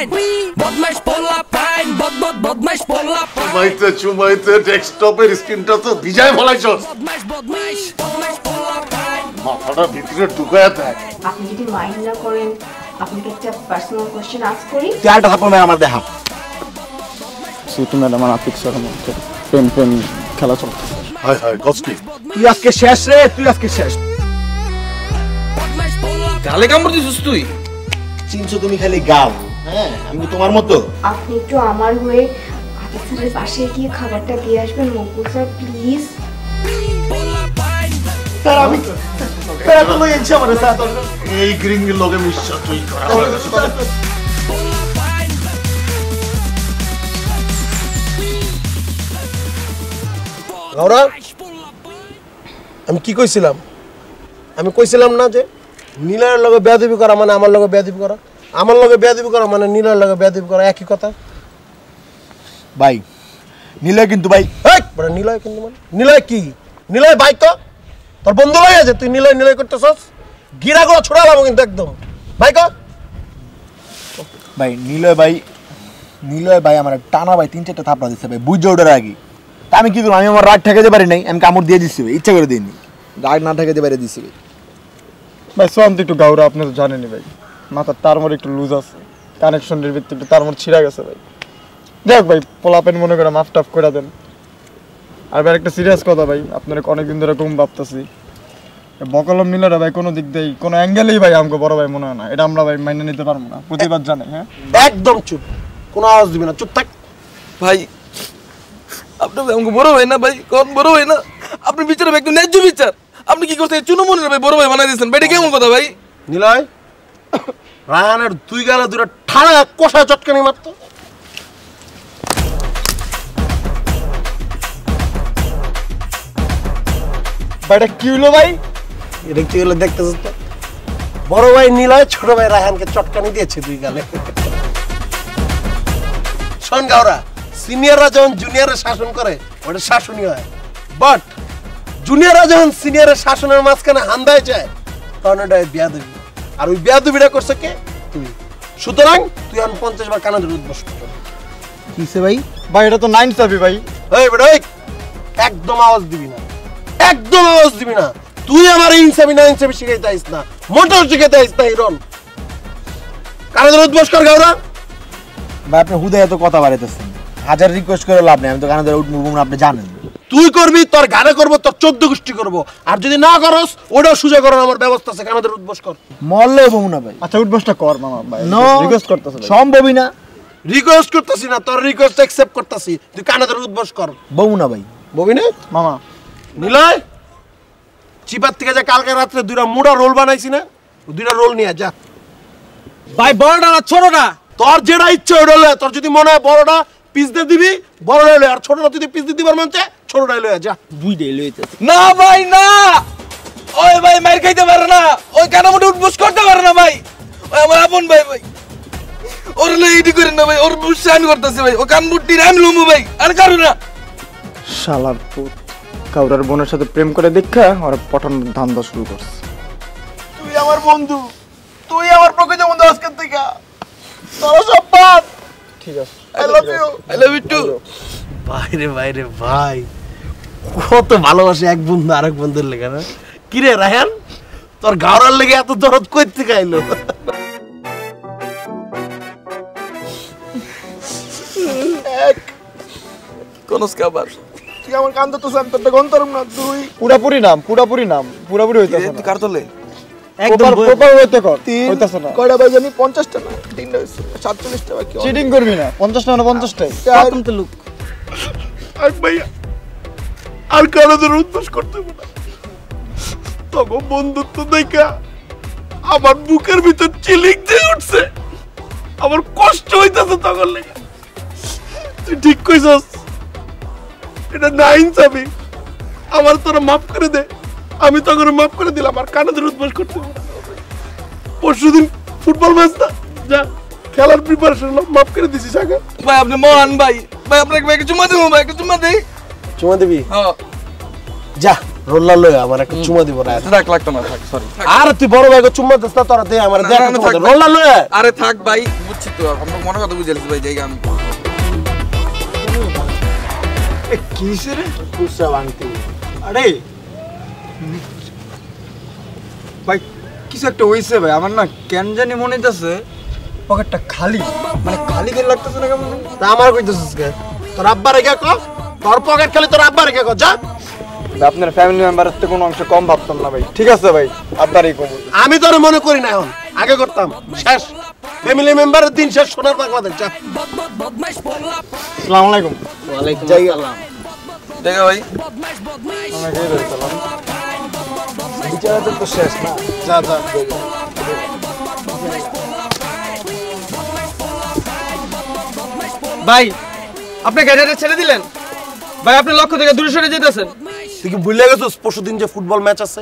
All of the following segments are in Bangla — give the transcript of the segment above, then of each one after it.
পাইন বদমাইশ পোলা পাইন বদমাইশ পোলা পাইন চুমাইতে ডেস্কটপের স্ক্রিনটা তো ভিজায় ফলাইছস বদমাইশ পোলা পাইন মাথাটা ভিতরে ঢুকায়া দেয় আপনি যদি মাইন্ড না করেন আপনাকে একটা পার্সোনাল কোশ্চেন আস্ক করি চালটা থাকবে আমার দেখা সিটু ম্যাডাম আর আপিক স্যারের মধ্যে প্রেম খেলা চলছে হায় হায় কষ্টি তুই আজকে শেষ রে তুই আজকে শেষ গালে কামড় দিছিস তুই চিনছো তুমি খালি গাল হ্যাঁ আমি তোমার মতো আপনি একটু আমার হয়ে আপিক স্যারের পাশে গিয়ে খাবারটা দিয়ে আসবেন মকবুল স্যার প্লিজ স্যার আমি স্যার তো লইছি আমারে স্যার এই গ্রিঙ্গের লগে মিশছ তুই করা গৌরব আমি কি কইছিলাম আমি কইছিলাম না যে নীলার লগে বেয়াদবি করা মানে আমার লগে বেয়াদবি করা আমার লগে বেয়াদবি করা মানে নীলার লগে বেয়াদবি করা একই কথা ভাই নীলয় কিন্তু ভাই এই বড় নীলয় কিন্তু মানে নীলয় কি নীলয় ভাই তো তোর বন্ধু লই আছে তুই নীলয় করতেছস গিরাগুলো ছড়ালাম কিন্তু একদম ভাই কো ভাই নীলয় ভাই আমার টানা ভাই 3-4টা থাপড়া দিছে ভাই বুঝে ওঠার আগে তা আমি কি করব আমি আমার রাগ ঠেকাতে পারি নাই আমি কামড় দিয়ে দিছি ভাই ইচ্ছা করে দিইনি রাগ না ঠেকাতে পারি দিছি ভাই ভাই সোয়ান্ত একটু গাউরা আপনি তো জানেনই ভাই মাথার টার্মোর একটু লুজ আছে কানেকশনের ভিত্তিতে একটু টার্মোর ছিঁড়া গেছে ভাই দেখ ভাই পোলাপেন মনে করে মাফ টাফ করে দেন আর ভাই একটা সিরিয়াস কথা ভাই আপনারা অনেকদিন ধরে কম ভাবতেছি বকলম নীলরা ভাই কোনো দিক দিয়ে কোনো অ্যাঙ্গেলেই ভাই আমাকে বড় ভাই মনে হয় না এটা আমরা ভাই মাইনে নিতে পারবো না প্রতিবাদ জানাই হ্যাঁ একদম চুপ কোনো আওয়াজ দিবি না চুপ থাক ভাই আপনি আমাকে বড় ভাই না ভাই কোন বড় ভাই না আপনি বিচার একদম ন্যায্য বিচার আপনি কি করতে চুনমুনি ভাই বড় ভাই বানাই দিয়েছেন ভাই এটা কেমন কথা ভাই নীলয় রায়ানের দুই গালে দুটো ঠাড়া কষা চটকানি মারতো ভাই এটা কি হলো ভাই এটা কি হলো দেখতেছিস তো বড় ভাই নীলয় ছোট ভাই রায়হানকে চটকানি দিয়েছে দুই গালে শোন গাওরা সিনিয়ররা যখন জুনিয়রের শাসন করে ওটা শাসনই হয় বাট জুনিয়ররা যখন সিনিয়রের শাসনের মাঝখানে হান্দায় যায় তখন ওটা বেয়াদবি আর ওই বেয়াদবিটা করছে কে তুই সুতরাং তুই এখন 50 বার কানে ধরে উদ্বোস কর কিসে ভাই ভাই এটা তো 9 চাবি ভাই এই বেটা একদম আওয়াজ দিবি না একদম আওয়াজ দিবি না তুই আমার ইনসাফি না ইনসাফি শিখাইতে আইস না মোটর শিখাইতে আইস না হিরন কানে ধরে উদ্বোস কর গাওরা ভাই আপনি হুদায় এত কথা বাড়াইতেছেন হাজার রিকোয়েস্ট করে লাভ নেই আমি তো কানে ধরে উঠবো না আপনি জানেন তুই করবি তোর গানে করবো তোর 14 গোষ্ঠী করবো আর যদি না করস ওটাও সুজা করার আমার ব্যবস্থা আছে কানে ধরে উদ্বোস কর মরলে বমু না ভাই আচ্ছা উঠবসটা কর মামা ভাই নো রিকোয়েস্ট করতেছ ভাই সম্ভবই না রিকোয়েস্ট করতেছি না তোর রিকোয়েস্ট অ্যাকসেপ্ট করতেছি তুই কানে ধরে উদ্বোস কর বমু না ভাই ববি না মামা নিলয় চিপার থেকে যে কালকে রাত্রে দুইটা মুড়া রোল বানাইছি না দুইটা রোল নিয়ে যা ভাই বড়টা না ছোটটা তোর যেটা ইচ্ছে ওটা লয়ে তোর যদি মনে হয় বড়টা পিস দিয়ে দিবি বড়টা লয়ে আর ছোটটা যদি পিস দিয়ে দিবার মনে ছোটটা লয়ে যা বুঝেই লইতে না ভাই না ওই ভাই মার খাইতে পারে না ওই কানা মোটে উঠবস করতে পারে না ভাই ওই আমার আপন ভাই ভাই ওর লই এডি করেন না ভাই ওর বুঝছে আমি করতেছি ভাই ও কান বুটি রাম লুমু ভাই আর কারু না শালার পুত কাউরার বোনের সাথে প্রেম করে দেখা আর পটানোর ধান্দা শুরু করছে তুই আমার বন্ধু তুই আমার প্রকৃত বন্ধু আজকের থেকে তোরা সব বাদ ঠিক আছে I love you I love you too বাইরে ভাই কত ভালোবাসে এক বন্ধু আরেক বন্ধুর লেগে না কি রে রায়হান তোর গাওরার লেগে এত দরদ কই থেকে আইলো কোন স্কাবার তুই আমার কান তো শান্ত তো গন্তরম না তুই পুরাপুরি নাম পুরাপুরি হইতাছে না কার তোলে একদম প্রপার হইতে কর হইতাছে না কয়টা ভাই জানি 50টা না 3টা 47টা বাকি চিটিং করবি না 50 না 50 টাই কম তো লুক আর ভাইয়া আর কানে ধরে উদ্বোস করতে না তখন বন্ধুত্ব দেখা আমার বুকের ভিতর চিলিং দিয়ে উঠছে আমার কষ্ট হইতাছে তখন লেগে তুই ঠিক কইছস এটা নাইন চাবি আমার তোরা মাফ করে দে আমি তখন মাফ করে দিলাম আর কানে ধরে উদ্বোস করতে পরশুদিন ফুটবল ম্যাচ না যা খেলার প্রিপারেশন মাফ করে দিছিস আগে ভাই আপনি মহান ভাই ভাই আপনাকে ভাই চুমা দেবো ভাই চুমা দেই চুমা দিবি হ্যাঁ যা রোল্লার লয়ে আমার একটা চুমা দিব না থাক লাগতো না থাক সরি আর তুই বড় ভাইকে চুম্মা দিস না তোরা দে আমার দেখ রোল্লার লয়ে আরে থাক ভাই বুঝছি তো আমরা মনে কথা বুঝেছি ভাই জায়গা আমি কিসের খুচরা ভাঙতে আরে ভাই কিছু একটা হইছে ভাই আমার না কেন জানি মনে হইতাছে পকেটটা খালি মানে খালি খালি লাগতেছে না কেমন তা আমার কইতেছিস কে তোর আব্বা রেখে ক তোর পকেট খালি তোর আব্বা রেখে ক যা আপনার ফ্যামিলি মেম্বারের থেকে কোনো অংশ কম ভাবতাম না ভাই ঠিক আছে ভাই আব্বারই কম আমি তোর মনে করি না এখন আগে করতাম শেষ ফ্যামিলি মেম্বারের দিন শেষ সোনার পাকবা দেখ যা আসসালামু আলাইকুম ওয়ালাইকুম আসসালাম দেখা ভাই বিচারাতে তো শেষ না যা যা ভাই আপনি গাড়িটা ছেড়ে দিলেন ভাই আপনি লক্ষ্য থেকে দূরে সরে যেতেছেন তুই কি ভুলে গেছিস পরশুদিন যে ফুটবল ম্যাচ আছে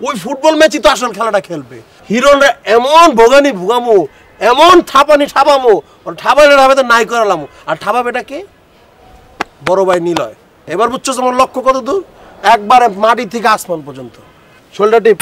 ওই ফুটবল ম্যাচই তো আসল খেলাটা খেলবে হিরোরা এমন ভোগানি ভুগামো এমন থাপানি ঠাপামো আর ঠাপানি ঠাপাতে নাই করালামো আর ঠাপাবেটা কে বড় ভাই নিলয় এবার বুঝছো আমার লক্ষ্য কত দূর একবারে মাটি থেকে আসমান পর্যন্ত শোল্ডার টিপ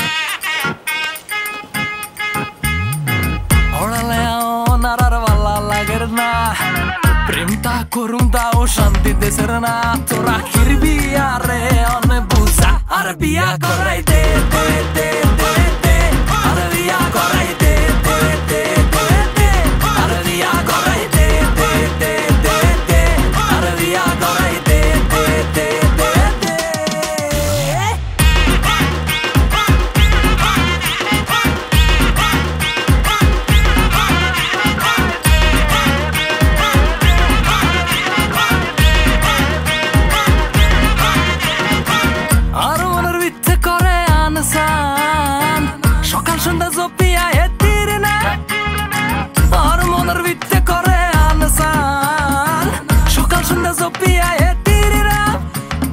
প্রেমটা করুন তাও শান্তি দেশের না তোরা খিরবি আরে অনে বুঝা আর বিয়া করাই দে দে দে দে দে আর বিয়া করাই দে দে দে দে দে আর বিয়া করাই দে দে দে দে দে আর বিয়া করাই দে দে দে দে দে আর মনের ভিত্তে করে আনসান সকাল সন্ধ্যা জপিয়া হেতির না আর মনের ভিত্তে করে আনসান সকাল সন্ধ্যা জপিয়া হেতির না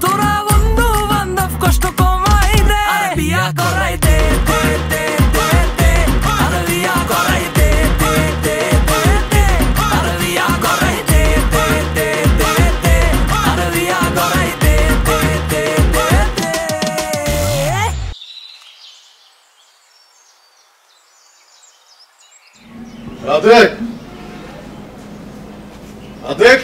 তোরা বন্ধু বান্ধব কষ্ট কমাই দে আর বিয়া করাই দে দে দে দে দে আর বিয়া করাই দে দে দে দে দে আর বিয়া করাই দে দে দে দে দে আর বিয়া করাই দে দে দে দে দে রাধেক রাধেক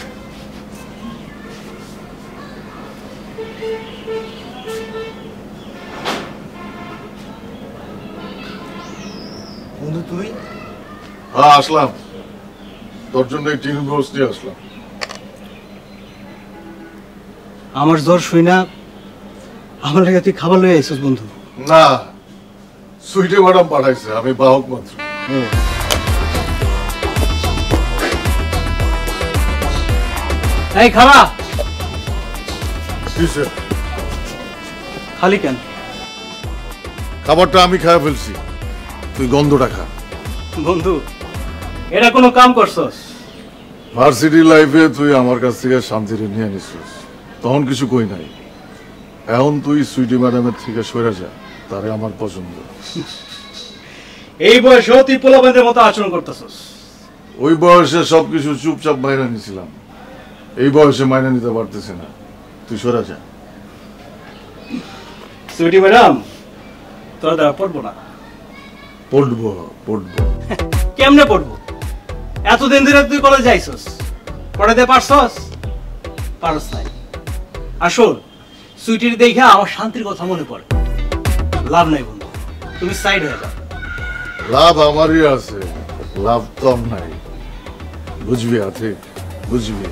বন্ধু তুই হ্যাঁ আসলাম তোর জন্য টিন রোজ নিয়ে আসলাম আমার জ্বর শুই না আমার লাগে তুই খাবার লয়ে আইছিস বন্ধু না সুইটে ম্যাডাম পাঠাইছে আমি বাহক মাত্র এই খাবা কিসে খালি কেন খাবারটা আমি খাইয়া ফেলছি তুই গন্ধটা খা বন্ধু এটা কোনো কাম করছস ভার্সিটি লাইফে তুই আমার কাছ থেকে শান্তিরে নিয়ে নিছিস তখন কিছু কই নাই এখন তুই সুইটি ম্যাডামের থেকে সরে যা তারে আমার পছন্দ এই বয়সেও তুই পোলাপানদের মতো আচরণ করতেছস ওই বয়সে সবকিছু চুপচাপ মাইনা নিছিলাম এই বয়সে মাইনা নিতে পারতেছি না তুই সরে যা সুইটি ম্যাডাম তোরা দ্বারা পড়বো না পড়বো পড়বো কেমনে পড়বো এতদিন ধরে তুই কলেজ যাইছস পড়াতে পারছস পারস নাই আসল সুইটির দেখে আমার শান্তির কথা মনে পড়ে লাভ নাই বন্ধু তুমি সাইড হয়ে যাও লাভ আমারই আছে লাভ কম নাই বুঝবি আছে বুঝবি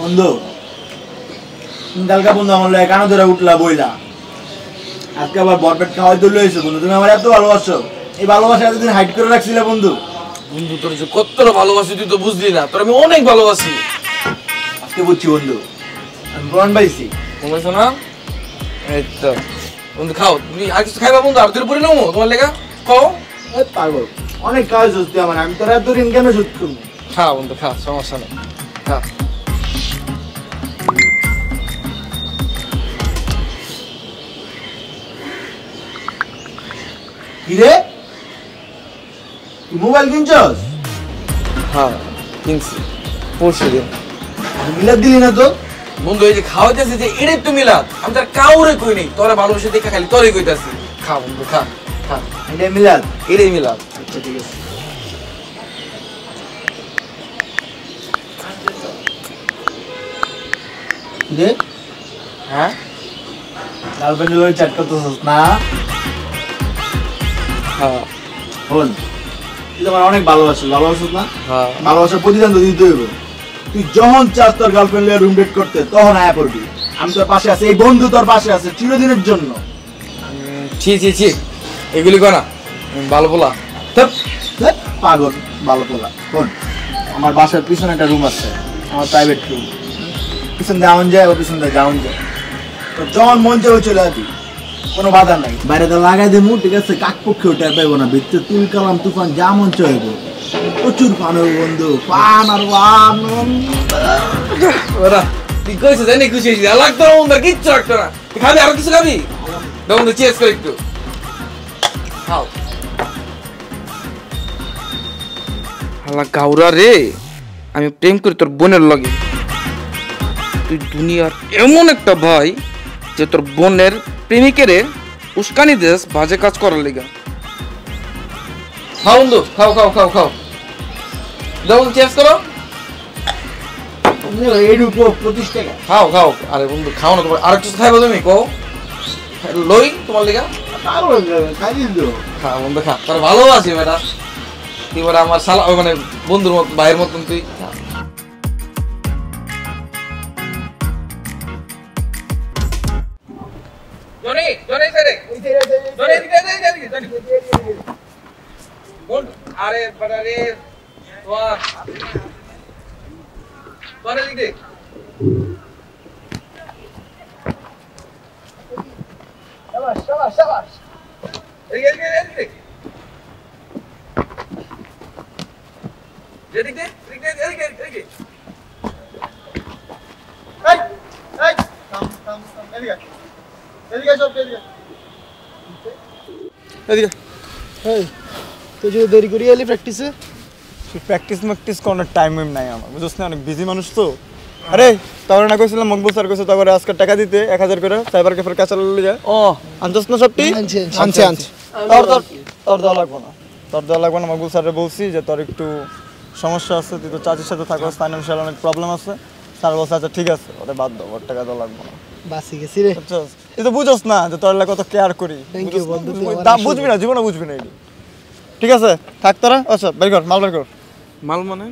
বন্ধু কালকা বন্ধু আমার লয়ে কানো ধরে উঠলা বইলা আজকে আবার বরপেট খাওয়াই তুলে এসে বন্ধু তুমি আমার এত ভালোবাসো এই ভালোবাসা এতদিন হাইড করে রাখছিলে বন্ধু বন্ধু তোর যে কতটা ভালোবাসি তুই তো বুঝলি না তোর আমি অনেক ভালোবাসি আজকে বুঝছি বন্ধু আমি প্রমাণ পাইছি বলেছো না এই তো বন্ধু খাও তুমি আর কিছু খাইবা বন্ধু আর তোর পরে নাও তোমার লেগা খাও পাগল অনেক কাজ হচ্ছে আমার আমি তোর এতদিন কেন শুট করবো খা বন্ধু খা সমস্যা নেই খা কি রে তুই মোবাইল কিনছস? হ্যাঁ কিনছি পরশু দিন। মিলাদ দিলি না তো? বন্ধু এই যে খাওয়াইতেছে যে এটাই তো মিলাদ, আমি তার কাউরে কই নেই, তোরা ভালোবাসে দেখা খালি তোরই কইতাছি। খা বন্ধু খা খা, এটা মিলাদ? এটাই মিলাদ। আচ্ছা ঠিক আছে। কি রে? হ্যাঁ গার্লফ্রেন্ডের লগে চ্যাট করতেছস না? হ্যাঁ বল তুই তোমার অনেক ভালোবাসিস না? হ্যাঁ ভালোবাসার প্রতিদান তো দিতে হইব। তুই যখন চাস তোর গার্লফ্রেন্ড লিয়ে রুম ডেট করতে তখন আয়া পড়বি। আমি তোর পাশে আছি, এই বন্ধু তোর পাশে আছে চিরদিনের জন্য। ছি ছি ছি এগুলি কর না, ভালো বলা। ধ্যাৎ, ধ্যাৎ, পাগল ভালো পোলা। শোন আমার বাসার পিছনে একটা রুম আছে, আমার প্রাইভেট রুম। পিছন দিয়ে আউন যায়, পিছন দিয়ে যাওন যায়। তো যখন মন চাইবে চলে আসবি, কোনো বাধা নাই। বাইরে তো লাগাই দেবো, ঠিক আছে? কাক পক্ষে ওটা পাইবো না, ভিতরে তুল কালাম তুফান যা মন চাইব প্রচুর পান হবে বন্ধু, পান আর পান। ওরা তুই কইছিস জানি খুশি হয়েছিস, লাগতো না বন্ধু, কিচ্ছু লাগতো না। তুই খাবি আরো কিছু খাবি? বন্ধু চেস কর একটু, খাও। হালা গাউরা রে, আমি প্রেম করি তোর বোনের লগে। তুই দুনিয়ার এমন একটা ভাই যে তোর বোনের প্রেমিকেরে উস্কানি দেস বাজে কাজ করার লিগা। খাও বন্ধু, খাও খাও খাও খাও, যাও চেস করো। এইটুকু 25 টাকা। খাও খাও, আরে বন্ধু খাও না, তোমার আর কিছু খাইবো তুমি কও, লই তোমার লিগা। খাই দিস তো? খা বন্ধু খা, তোর ভালোবাসি বেটা, তুই বলে আমার শালা মানে বন্ধুর মত ভাইয়ের মতন তুই। জনি জনি ছেড়ে জনি দিকে দিকে জনি বল। আরে বড় রে তোর তোর দিকে শাবাশ শাবাশ শাবাশ। এদিকে এদিকে এদিকে এদিকে এদিকে এদিকে এদিকে। এই এই থাম থাম থাম, এদিকে এদিকে সব এদিকে এদিকে। এই তুই যে দেরি করি এলি প্র্যাকটিসে? প্র্যাকটিস করার টাইম নাই আমার, বুঝছ না, অনেক বিজি মানুষ তো। আরে তারপরে না কইছিলাম মকবুল স্যার কইছে তারপরে আজকে টাকা দিতে 1000 করে সাইবার ক্যাফের কাছে লইলে যায়। ও আনছস না সবটি? আনছি তোর দেওয়া লাগবে না, তোর দেওয়া লাগবে না। মকবুল স্যারে বলছি যে তোর একটু সমস্যা আছে, তুই তো চাচির সাথে থাকো, ফাইন্যান্সিয়াল অনেক প্রবলেম আছে। স্যার বলছে আচ্ছা ঠিক আছে, ওটা বাদ দাও, ওর টাকা দেওয়া লাগবে না। বাসি গেছি রে। বুঝছস? তুই তো বুঝছস না যে তোর লাগে কত কেয়ার করি। থ্যাংক ইউ বন্ধু, বুঝবি না, জীবনে বুঝবি না। ঠিক আছে থাক তোরা। আচ্ছা বের কর, মাল বের কর। মাল মানে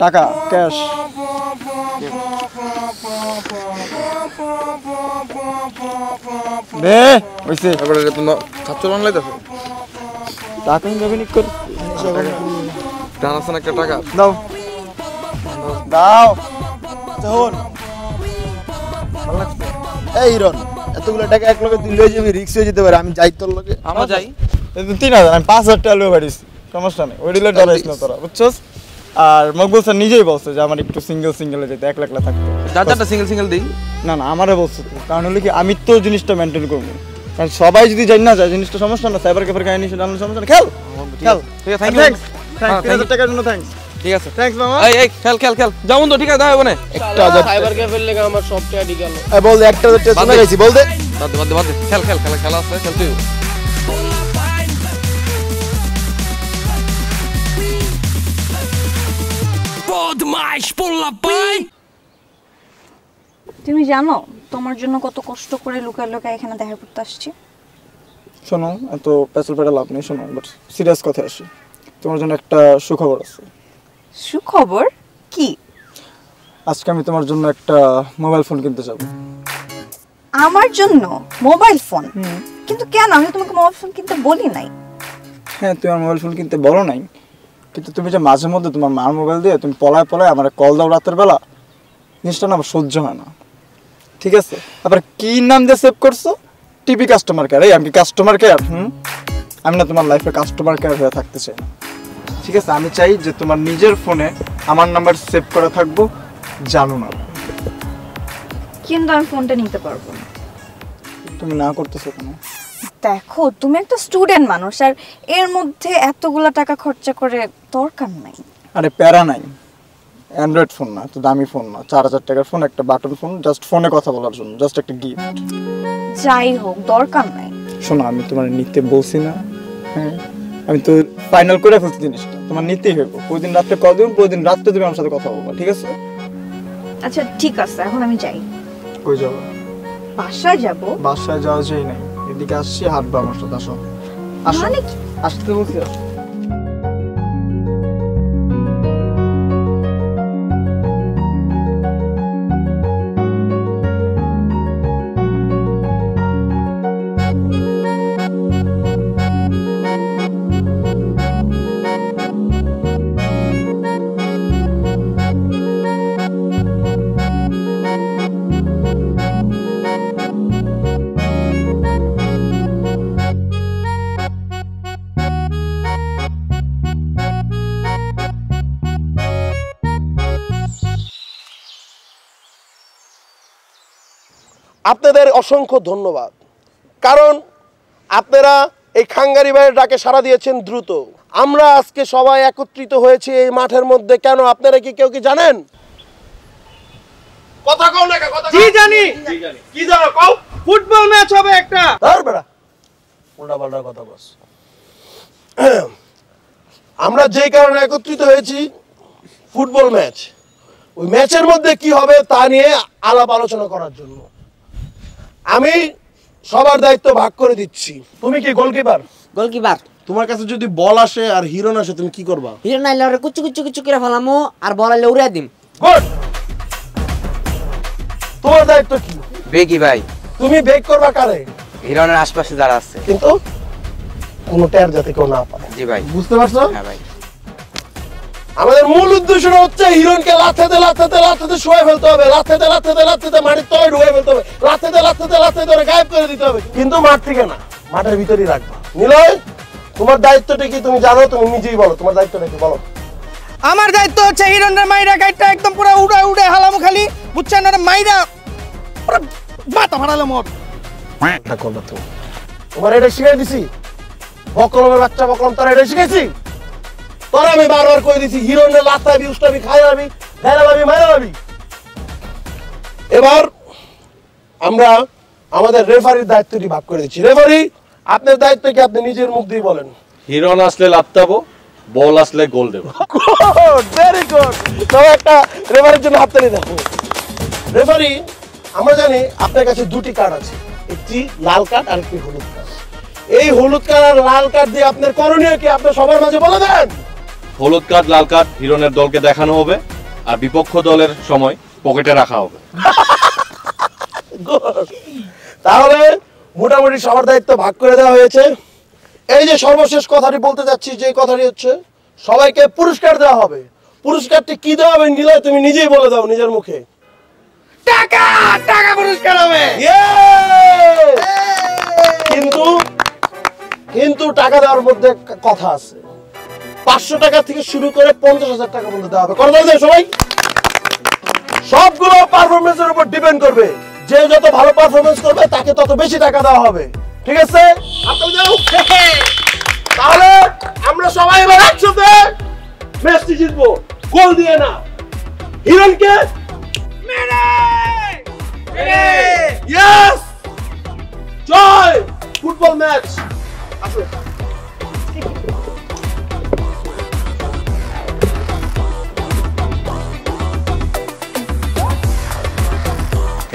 টাকা ক্যাশ। দে হইছে। এবারে তুমি ছাত্র বাংলায় দেখো টাকা ইনকাম কর। টানাছেন একটা টাকা দাও দাও। শোন এই হিরণ, এতগুলো টাকা এক লগে তুই লয়ে যাবি, রিক্স হয়ে যেতে পারে। আমি যাই তোর লগে। আমরা যাই। 3000, আমি 5000 টাকা লয়ে বাড়িস, সমস্যা নেই। ওই ডিলে ডরাইস না তোরা, বুঝছস? আর মকবুল স্যার নিজেই বলছে যে আমার একটু সিঙ্গেলে যেতে, একলা একলা থাকতে। চারটা সিঙ্গেল দিই না না আমারে বলছে তো, কারণ হলো কি আমি তো জিনিসটা মেনটেন করবো, কারণ সবাই যদি জানি না যায় জিনিসটা সমস্যা না। সাইবার ক্যাফের কাহিনী জানলে সমস্যা না। খেল খেল। ঠিক আছে, থ্যাংক ইউ। থ্যাঙ্কস 3000 টাকার জন্য থ্যাঙ্কস। ঠিক আছে থ্যাঙ্কস মামা। এই এই খেল খেল খেল যাও বন্ধু, ঠিক আছে দাও মানে একটা সাইবার ক্যাফের লেগে আমার সব টাকা ডি গেল। বল দে, একটা টেস্ট বাদ না দে। গেছি, বল দে। বাদ দে বাদ দে বাদ দে, খেল খেল খেলা খেলা আছে, খেল তুই। তুমি জানো তোমার জন্য কত কষ্ট করে লুকায় লুকায় এখানে দেখা করতে আসছি? শোনো এত পেছল পেটা লাভ নেই, শোনো বাট সিরিয়াস কথা আসি। তোমার জন্য একটা সুখবর আছে। সুখবর? কি? আজকে আমি তোমার জন্য একটা মোবাইল ফোন কিনতে যাব। আমার জন্য মোবাইল ফোন? কিন্তু কেন? আমি তোমাকে মোবাইল ফোন কিনতে বলি নাই। হ্যাঁ তুমি আমার মোবাইল ফোন কিনতে বলো নাই, কিন্তু তুমি যে মাঝে মধ্যে তোমার মার মোবাইল দিয়ে তুমি পলায় পলায় আমার কল দাও রাতের বেলা, জিনিসটা না আমার সহ্য হয় না। ঠিক আছে? আবার কি নাম দিয়ে সেভ করছো? TV customer care. এই আমি কি কাস্টমার কেয়ার? আমি না তোমার লাইফে কাস্টমার কেয়ার হয়ে থাকতে চাই না। ঠিক আছে? আমি চাই যে তোমার নিজের ফোনে আমার নাম্বার সেভ করা থাকবো, জানো না। কিন্তু আমি ফোনটা নিতে পারবো না। তুমি না করতেছো কেন? দেখো তুমি একটা স্টুডেন্ট মানুষ, আর এর মধ্যে এতগুলা টাকা খরচা করে দরকার নাই। আরে প্যারা নাই, অ্যান্ড্রয়েড ফোন না, তো দামি ফোন না, 4000 টাকার ফোন, একটা বাটন ফোন, জাস্ট ফোনে কথা বলার জন্য, জাস্ট একটা গিফট। যাই হোক দরকার নাই। শোনো, আমি তোমার নিতে বলছি না, হ্যাঁ আমি তো ফাইনাল করে ফেলছি জিনিসটা, তোমার নিতেই হইব। প্রতিদিন রাত্রে কল দিন, প্রতিদিন রাত্রে তুমি আমার সাথে কথা বলবা, ঠিক আছে? আচ্ছা ঠিক আছে, এখন আমি যাই। কই যাবো? বাসায় যাব। বাসায় যাওয়া যায় নাই, এদিকে আসছি, হাঁটবো আমার সাথে, আসো। মানে আসতে বলছি, আসো। আপনাদের অসংখ্য ধন্যবাদ, কারণ আপনারা এই খাঙ্গারি ভাইয়ের ডাকে সাড়া দিয়েছেন দ্রুত। আমরা আজকে সবাই একত্রিত হয়েছি এই মাঠের মধ্যে কেন, আপনারা কি কেউ কি জানেন? কথা কও না, কথা জি জানি। কি জানো কও? ফুটবল ম্যাচ হবে একটা। ধর বেড়া, উল্টাপাল্টা কথা বস। আমরা যেই কারণে একত্রিত হয়েছি, ফুটবল ম্যাচ, ওই ম্যাচের মধ্যে কি হবে তা নিয়ে আলাপ আলোচনা করার জন্য আমি সবার দায়িত্ব ভাগ করে দিচ্ছি। তুমি কি গোলকিপার? গোলকিপার। তোমার কাছে যদি বল আসে আর হিরোন আসে, তুমি কি করবা? হিরোন আইলে ওরে কুচু কুচু কুচু করে ফেলামু, আর বল আইলে উড়াই দিম। গুড। তোমার দায়িত্ব কি? বেকি ভাই। তুমি বেক করবা কারে? হিরোনের আশেপাশে যারা আছে, কিন্তু কোনো ট্যার যাতে কেউ না পায়। জি ভাই। বুঝতে পারছো? হ্যাঁ ভাই। আমাদের মূল উদ্দেশ্যটা হচ্ছে হিরোনকে লাথেতে শুয়ে ফেলতে হবে, লাথেতে মাটির তলায় ঢুকে ফেলতে হবে, লাথেতে ওরা গায়েব করে দিতে হবে, কিন্তু মাঠ থেকে না, মাঠের ভিতরেই রাখবা। নিলয়, তোমার দায়িত্বটা কি তুমি জানো? তুমি নিজেই বলো তোমার দায়িত্বটা কি, বলো। আমার দায়িত্ব হচ্ছে হিরণের মাইরা গাইডটা একদম পুরো উড়ে হালামু, খালি বুঝছেন না মাইরা পুরো মাথা ফাটালাম ওর। এটা করবা তুমি। তোমার এটা শিখাই দিছি, বকলমের বাচ্চা বকলম, তারা এটা শিখাইছি। তোরা আমি বারবার কই দিছি, হিরোনে লাতাবি, উস্তাবি, খাইলাবি, ঢেলাবি, মাইলাবি। এবার আমরা আমাদের রেফারির দায়িত্বটি ভাগ করে দিচ্ছি। রেফারি, আপনার দায়িত্ব কি আপনি নিজের মুখ দিয়ে বলেন। হিরন আসলে লাত্তাবো, বল আসলে গোল দেব। Good, very good. তবে একটা রেফারির জন্য হাততালি দেখো। রেফারি, আমরা জানি আপনার কাছে দুটি কার্ড আছে, একটি লাল কার্ড আর একটি হলুদ কার্ড। এই হলুদ কার্ড আর লাল কার্ড দিয়ে আপনার করণীয় কি আপনি সবার মাঝে বলে দেন। হলুদ কার্ড লাল কার্ড হিরনের দলকে দেখানো হবে, আর বিপক্ষ দলের সময় পকেটে রাখা হবে। তাহলে মোটামুটি সবার দায়িত্ব ভাগ করে দেওয়া হয়েছে। এই যে সর্বশেষ কথাটি বলতে যাচ্ছি, যে কথাটি হচ্ছে সবাইকে পুরস্কার দেওয়া হবে। পুরস্কারটি কি দেওয়া হবে নিলয়, তুমি নিজেই বলে দাও নিজের মুখে। টাকা, টাকা পুরস্কার হবে। কিন্তু টাকা দেওয়ার মধ্যে কথা আছে, 500 টাকা থেকে শুরু করে 50,000 টাকা পর্যন্ত দেওয়া হবে। কথা বলতে সবাই, সবগুলো পারফরমেন্সের উপর ডিপেন্ড করবে। যে যত ভালো পারফরমেন্স করবে তাকে তত বেশি টাকা দেওয়া হবে, ঠিক আছে? তাহলে আমরা সবাই এবার একসাথে ম্যাচটি জিতবো, গোল দিয়ে না। হিরনকে ইয়েস, জয় ফুটবল ম্যাচ। আসো।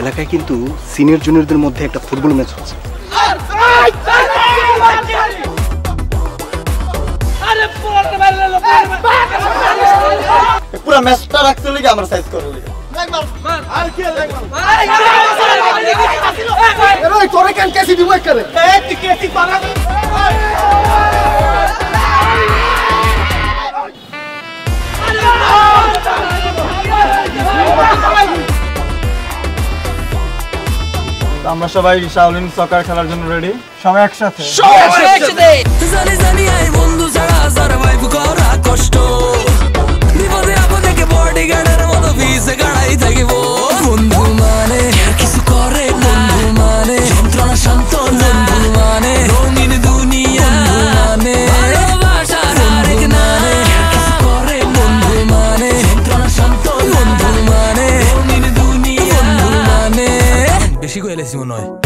এলাকায় কিন্তু সিনিয়র জুনিয়রদের মধ্যে একটা ফুটবল ম্যাচ হচ্ছে। পুরো ম্যাচটা রাখতে লাগে আমরা সাইজ করে লাগে। আর কি লাগবে? তোরে কেন কেসি দিব করে? তুই কেসি পারা। আমরা সবাই শাওলিন সকার খেলার জন্য রেডি, সবাই একসাথে। জানি জানি আই বন্ধু ছাড়া সারভাইভ করা কষ্ট, বিপদে আপদে কে বডিগার্ডের মতো ভিসে গাড়াই থাকিব। বন্ধু মানে কিছু করে, বন্ধু মানে যন্ত্রণা শান্ত, বন্ধু মানে মনে হয়